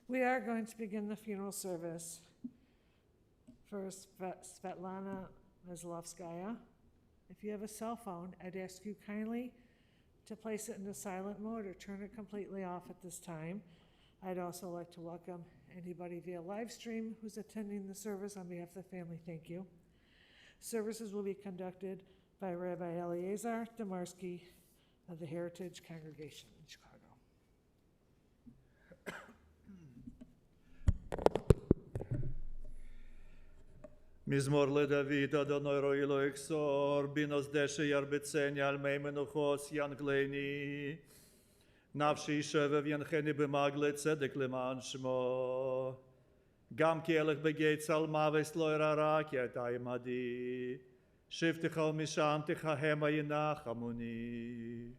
We are going to begin the funeral service for Svetlana Maslovskaya. If you have a cell phone, I'd ask you kindly to place it into silent mode or turn it completely off at this time. I'd also like to welcome anybody via live stream who's attending the service on behalf of the family. Thank you. Services will be conducted by Rabbi Eliezer Demarsky of the Heritage Congregation in Chicago. מזמור לדוד, אדוני רואי לו אכסור, בינוס דשא ירבצני על מי מנוחוס ינגלני. נפשי ישבב ינחני במגלי צדק למען שמו. גם כי אלך בגיא צל מוות לא ירא כי אתה עמדי. שבתך ומשענתך המה ינחמוני.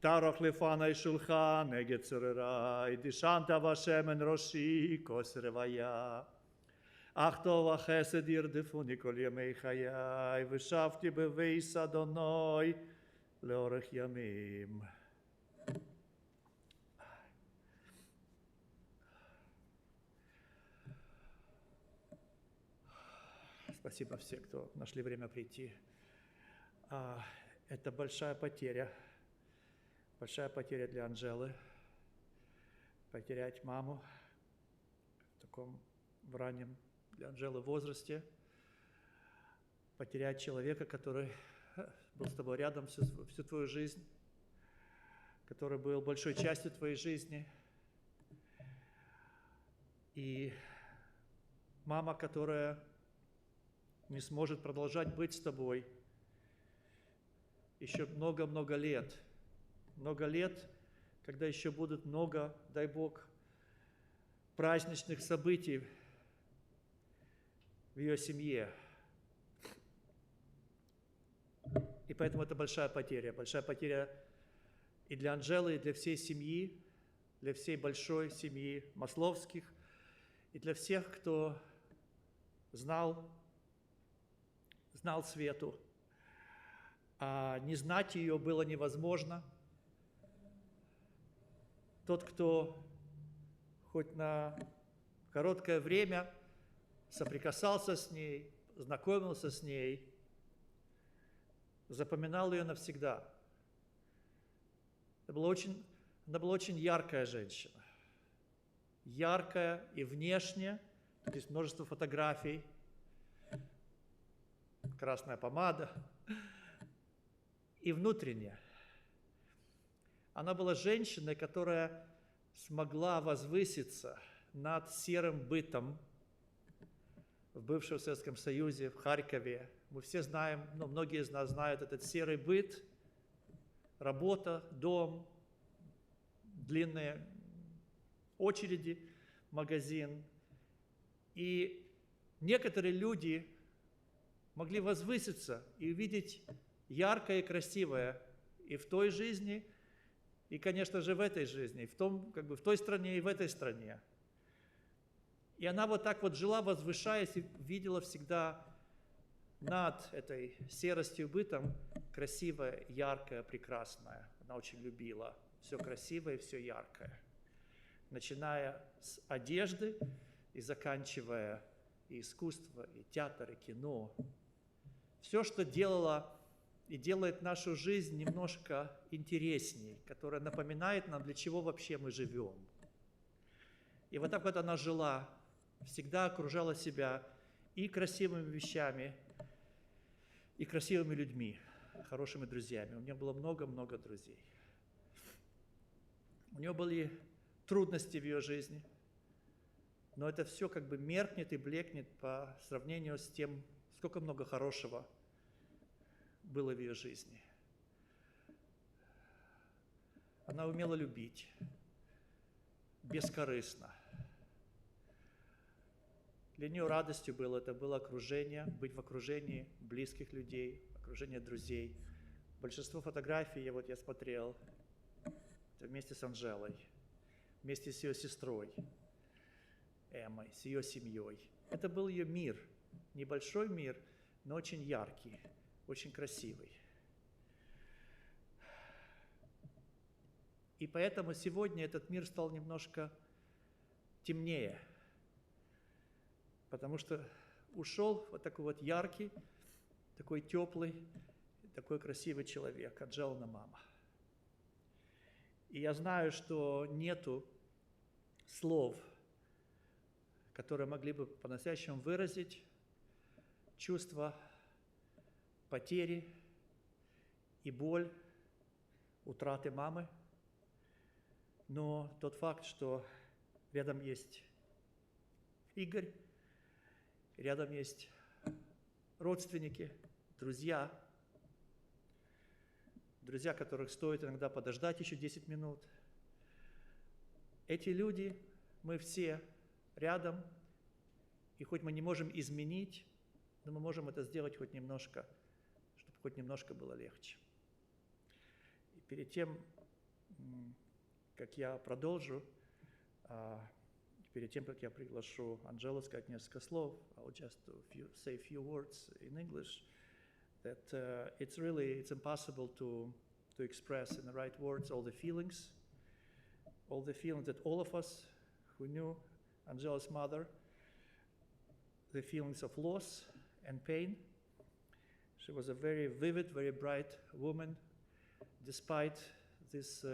תערוך לפני שולחן נגד צורריי, דשנת בשמן ראשי כוס רוויה. אך טוב החסד ירדפוני כל ימי חיי, ושבתי בביס אדוני לאורך ימים. Спасибо всем, кто нашли время прийти. Это большая потеря для Анжелы. Потерять маму в таком раннем для Анжелы возрасте, потерять человека, который был с тобой рядом всю твою жизнь, который был большой частью твоей жизни. И мама, которая не сможет продолжать быть с тобой еще много-много лет. Много лет, когда еще будет много, дай Бог, праздничных событий в ее семье. И поэтому это большая потеря и для Анжелы, и для всей семьи, для всей большой семьи Масловских, и для всех, кто знал Свету. А не знать ее было невозможно. Тот, кто хоть на короткое время соприкасался с ней, знакомился с ней, запоминал ее навсегда. Она была очень яркая женщина. Яркая и внешне, тут есть множество фотографий, красная помада, и внутренне. Она была женщиной, которая смогла возвыситься над серым бытом в бывшем Советском Союзе, в Харькове. Мы все знаем, многие из нас знают этот серый быт, работа, дом, длинные очереди, магазин. И некоторые люди могли возвыситься и увидеть яркое и красивое и в той жизни, и, конечно же, в этой жизни, в той стране и в этой стране. И она вот так вот жила, возвышаясь, и видела всегда над этой серостью бытом красивое, яркое, прекрасное. Она очень любила все красивое и все яркое. Начиная с одежды и заканчивая и искусство, и театр, и кино. Все, что делало и делает нашу жизнь немножко интересней, которая напоминает нам, для чего вообще мы живем. И вот так вот она жила, всегда окружала себя и красивыми вещами, и красивыми людьми, хорошими друзьями. У нее было много-много друзей. У нее были трудности в ее жизни, но это все как бы меркнет и блекнет по сравнению с тем, сколько много хорошего было в ее жизни. Она умела любить, бескорыстно. Для нее радостью это было окружение, быть в окружении близких людей, окружение друзей. Большинство фотографий я смотрел вместе с Анжелой, вместе с ее сестрой Эммой, с ее семьей. Это был ее мир, небольшой мир, но очень яркий, очень красивый. И поэтому сегодня этот мир стал немножко темнее, потому что ушел вот такой вот яркий, такой теплый, такой красивый человек, Анжелина мама. И я знаю, что нету слов, которые могли бы по-настоящему выразить чувство потери и боль утраты мамы. Но тот факт, что рядом есть Игорь, рядом есть родственники, друзья, которых стоит иногда подождать еще 10 минут. Эти люди, мы все рядом, и хоть мы не можем изменить, но мы можем это сделать хоть немножко, чтобы хоть немножко было легче. И перед тем, как я продолжу, перед тем, как я приглашу Анжелу сказать несколько слов, I'll just say a few words in English, that it's impossible to express in the right words all the feelings that all of us who knew Angela's mother, the feelings of loss and pain. She was a very vivid, very bright woman, despite this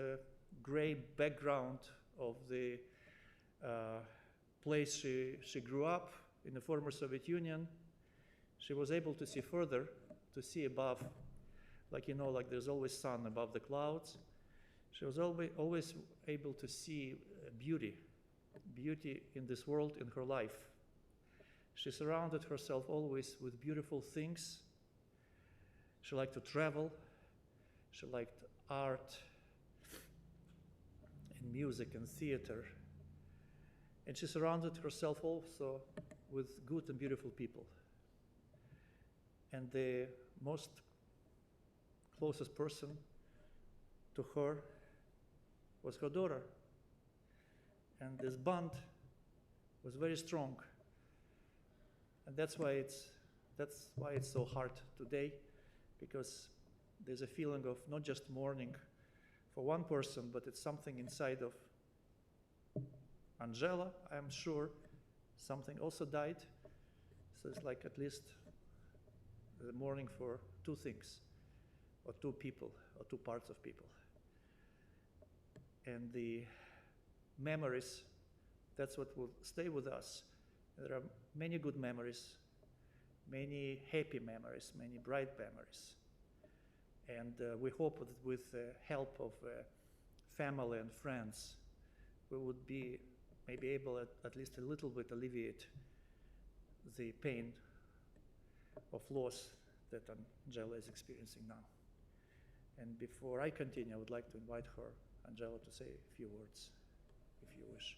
gray background of the place she grew up in the former Soviet Union. She was able to see further, to see above, like there's always sun above the clouds. She was always able to see beauty in this world, in her life. She surrounded herself always with beautiful things. She liked to travel. She liked art and music and theater. And she surrounded herself also with good and beautiful people. And the most closest person to her was her daughter. And this bond was very strong. And that's why it's so hard today, because there's a feeling of not just mourning for one person, but it's something inside of Angela, I'm sure. Something also died. So it's like at least the mourning for two things, or two people, or two parts of people. And the memories, that's what will stay with us. There are many good memories, many happy memories, many bright memories. And we hope that with the help of family and friends, we would be maybe able at least a little bit alleviate the pain of loss that Angela is experiencing now. And before I continue, I would like to invite her, Angela, to say a few words, if you wish.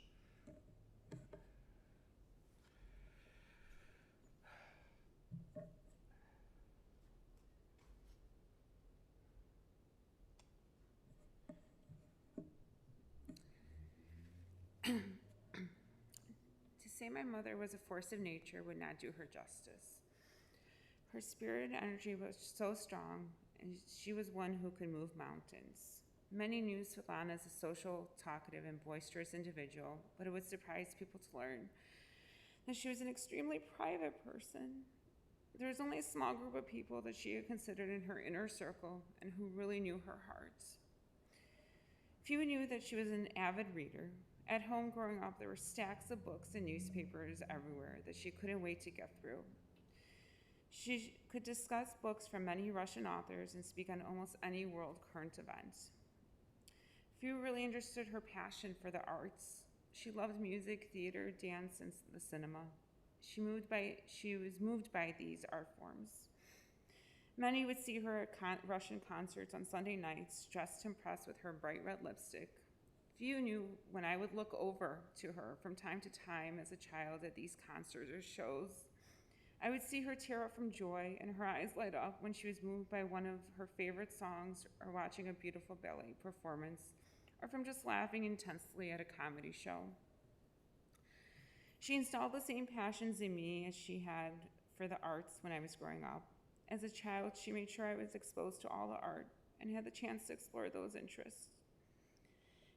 To say my mother was a force of nature would not do her justice. Her spirit and energy was so strong, and she was one who could move mountains. Many knew Svetlana as a social, talkative, and boisterous individual, but it would surprise people to learn that she was an extremely private person. There was only a small group of people that she had considered in her inner circle and who really knew her heart. Few knew that she was an avid reader. At home growing up, there were stacks of books and newspapers everywhere that she couldn't wait to get through. She could discuss books from many Russian authors and speak on almost any world current event. Few really understood her passion for the arts. She loved music, theater, dance, and the cinema. She was moved by these art forms. Many would see her at Russian concerts on Sunday nights, dressed and pressed with her bright red lipstick. Few knew when I would look over to her from time to time as a child at these concerts or shows. I would see her tear up from joy and her eyes light up when she was moved by one of her favorite songs or watching a beautiful ballet performance, or from just laughing intensely at a comedy show. She installed the same passions in me as she had for the arts when I was growing up. As a child, she made sure I was exposed to all the art and had the chance to explore those interests.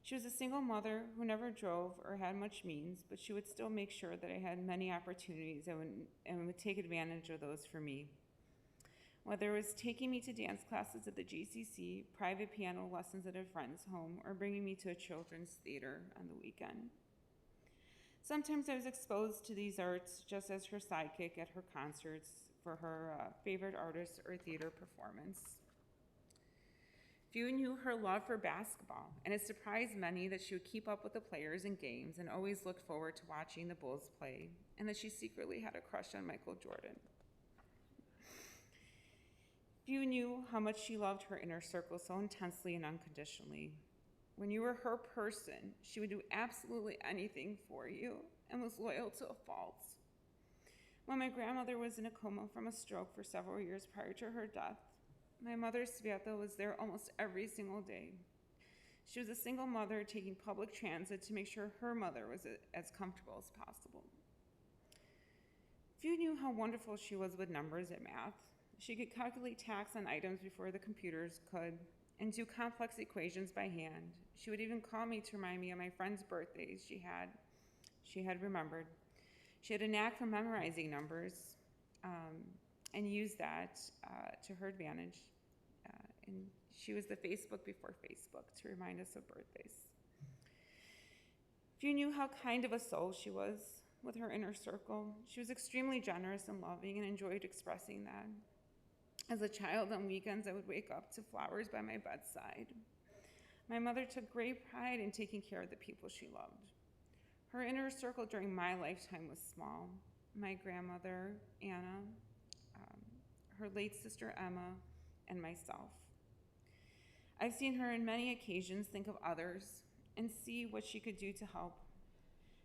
She was a single mother who never drove or had much means, but she would still make sure that I had many opportunities and would take advantage of those for me. Whether it was taking me to dance classes at the GCC, private piano lessons at a friend's home, or bringing me to a children's theater on the weekend. Sometimes I was exposed to these arts just as her sidekick at her concerts for her favorite artist or theater performance. Few knew her love for basketball, and it surprised many that she would keep up with the players and games and always looked forward to watching the Bulls play, and that she secretly had a crush on Michael Jordan. Few knew how much she loved her inner circle so intensely and unconditionally. When you were her person, she would do absolutely anything for you and was loyal to a fault. When my grandmother was in a coma from a stroke for several years prior to her death, my mother, Sveta, was there almost every single day. She was a single mother taking public transit to make sure her mother was as comfortable as possible. Few knew how wonderful she was with numbers at math. She could calculate tax on items before the computers could and do complex equations by hand. She would even call me to remind me of my friends' birthdays she had remembered. She had a knack for memorizing numbers and used that to her advantage. And she was the Facebook before Facebook to remind us of birthdays. Few knew how kind of a soul she was with her inner circle. She was extremely generous and loving and enjoyed expressing that. As a child on weekends, I would wake up to flowers by my bedside. My mother took great pride in taking care of the people she loved. Her inner circle during my lifetime was small. My grandmother, Anna, her late sister, Emma, and myself. I've seen her on many occasions think of others and see what she could do to help.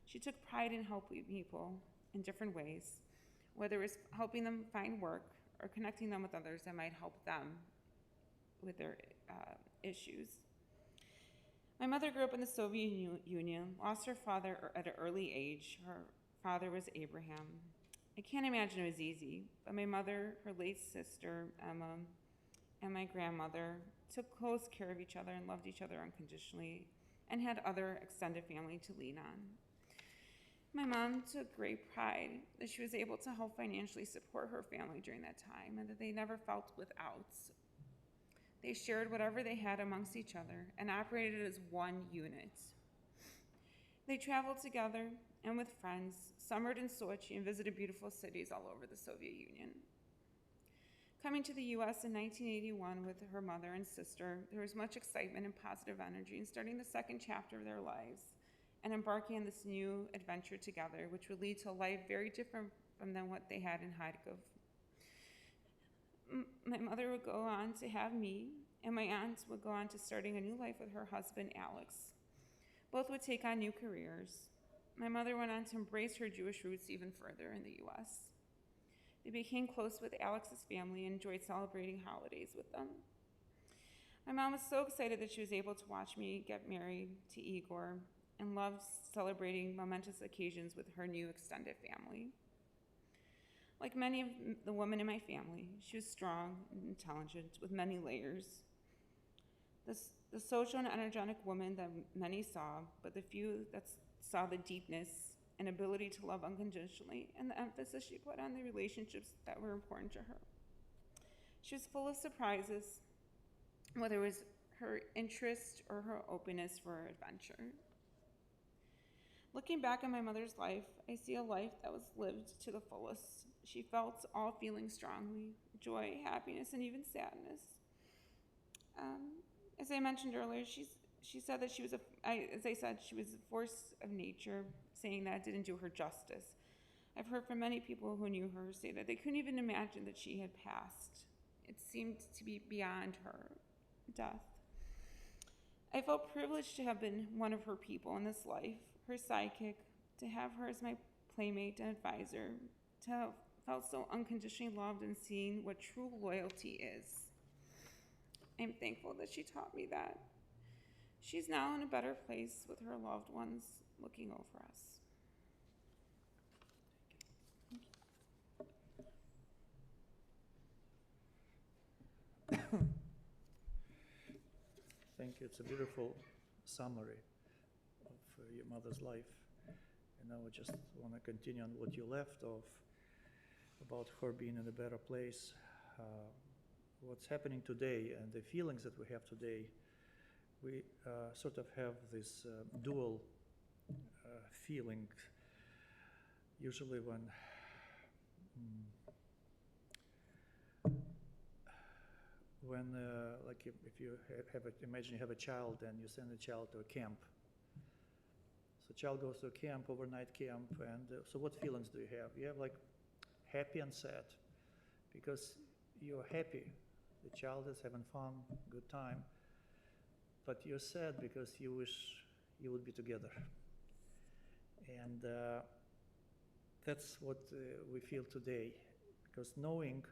She took pride in helping people in different ways, whether it was helping them find work or connecting them with others that might help them with their issues. My mother grew up in the Soviet Union, lost her father at an early age. Her father was Abraham. I can't imagine it was easy, but my mother, her late sister, Emma, and my grandmother took close care of each other and loved each other unconditionally and had other extended family to lean on. My mom took great pride that she was able to help financially support her family during that time and that they never felt without. They shared whatever they had amongst each other and operated as one unit. They traveled together and with friends, summered in Sochi, and visited beautiful cities all over the Soviet Union. Coming to the US in 1981 with her mother and sister, there was much excitement and positive energy in starting the second chapter of their lives and embarking on this new adventure together, which would lead to a life very different from than what they had in Kharkov. My mother would go on to have me, and my aunt would go on to starting a new life with her husband, Alex. Both would take on new careers. My mother went on to embrace her Jewish roots even further in the US. They became close with Alex's family and enjoyed celebrating holidays with them. My mom was so excited that she was able to watch me get married to Igor and loved celebrating momentous occasions with her new extended family. Like many of the women in my family, she was strong and intelligent with many layers. The social and energetic woman that many saw, but the few that saw the deepness and ability to love unconditionally and the emphasis she put on the relationships that were important to her. She was full of surprises, whether it was her interest or her openness for adventure. Looking back on my mother's life, I see a life that was lived to the fullest. She felt all feelings strongly, joy, happiness, and even sadness. As I mentioned earlier, she said that she was a force of nature, saying that didn't do her justice. I've heard from many people who knew her say that they couldn't even imagine that she had passed. It seemed to be beyond her death. I felt privileged to have been one of her people in this life, her sidekick, to have her as my playmate and advisor, to have felt so unconditionally loved and seeing what true loyalty is. I'm thankful that she taught me that. She's now in a better place with her loved ones looking over us. Thank you. It's a beautiful summary. your mother's life. And I would just want to continue on what you left off about her being in a better place. What's happening today and the feelings that we have today, we sort of have this dual feeling. Usually when like if you imagine you have a child and you send a child to a camp. So child goes to a camp, overnight camp, and so what feelings do you have? You have like happy and sad, because you're happy. The child is having fun, good time, but you're sad because you wish you would be together. And that's what we feel today, because knowing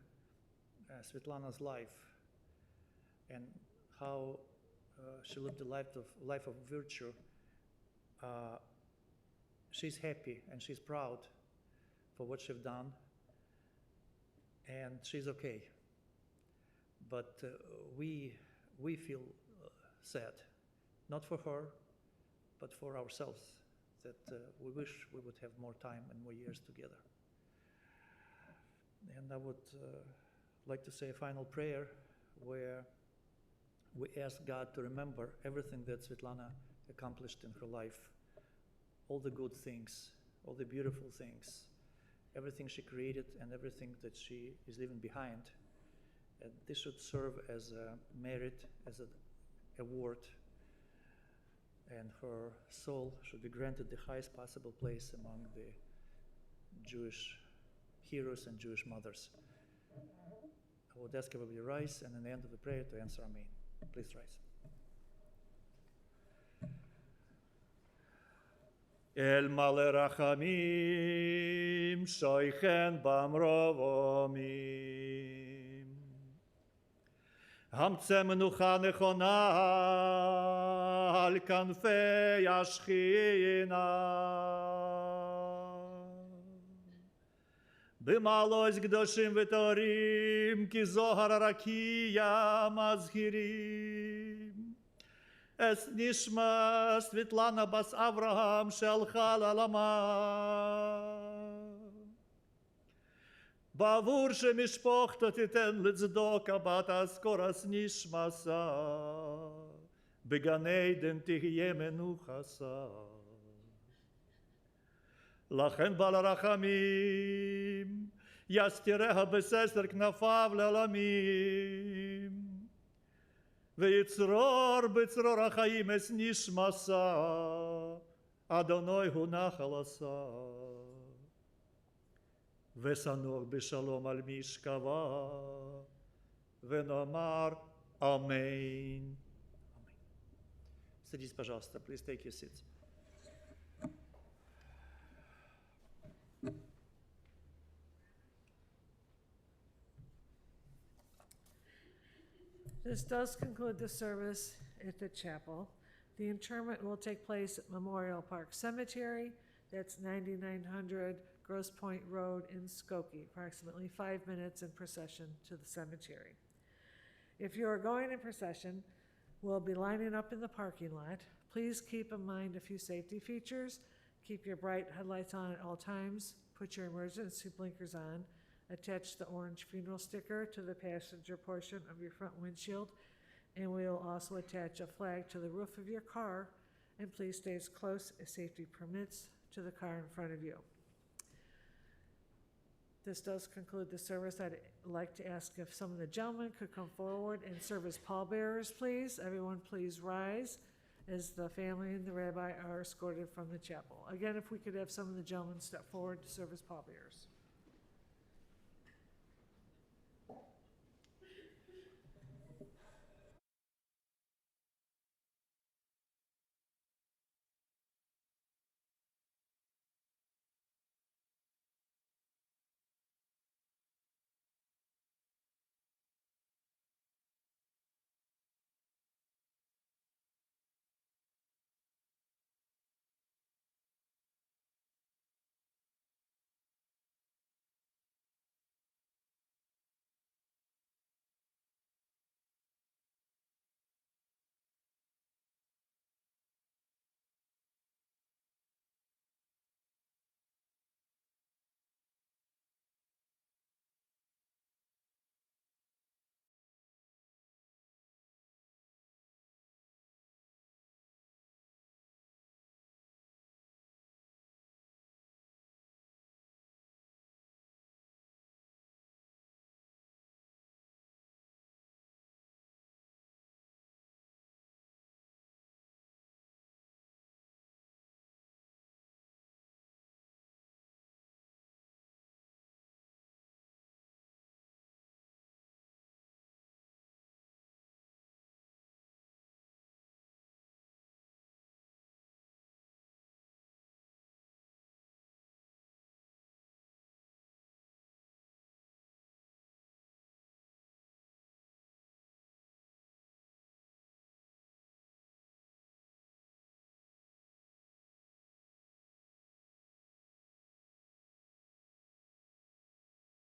Svetlana's life and how she lived a life of virtue, she's happy and she's proud for what she's done, and she's okay. But we feel sad, not for her, but for ourselves, that we wish we would have more time and more years together. And I would like to say a final prayer where we ask God to remember everything that Svetlana accomplished in her life, all the good things, all the beautiful things, everything she created and everything that she is leaving behind. And this should serve as a merit, as an award, and her soul should be granted the highest possible place among the Jewish heroes and Jewish mothers. I would ask everybody to rise, and in the end of the prayer to answer Amen. Please rise. El male rachamim, shoichen bamrovomim. Hamtze menucha nechona al kanfei ashchina. B'malos gdoshim v'torim ki zohar rakia mazhirim. Es nishma Svetlana bas Avraham shelcha la'alama. Bavur shemishpochto titen l'tzdoka bat askoras nishmasa. B'gan Eden tihyeh menuchasa. Lachen bal rachamim yastireha b'sester knafav le'alamim. V'yitzror b'tzror ha'chaim es nishmasa. Adonai hu nachalasa. V'sanor b'shalom al mishkava. V'nomar Amen. Садитесь, пожалуйста. Please take your seats. This does conclude the service at the chapel. The interment will take place at Memorial Park Cemetery. That's 9900 Grosse Pointe Road in Skokie, approximately 5 minutes in procession to the cemetery. If you are going in procession, we'll be lining up in the parking lot. Please keep in mind a few safety features. Keep your bright headlights on at all times. Put your emergency blinkers on. Attach the orange funeral sticker to the passenger portion of your front windshield, and we will also attach a flag to the roof of your car, and please stay as close as safety permits to the car in front of you. This does conclude the service. I'd like to ask if some of the gentlemen could come forward and serve as pallbearers, please. Everyone please rise as the family and the rabbi are escorted from the chapel. Again, if we could have some of the gentlemen step forward to serve as pallbearers.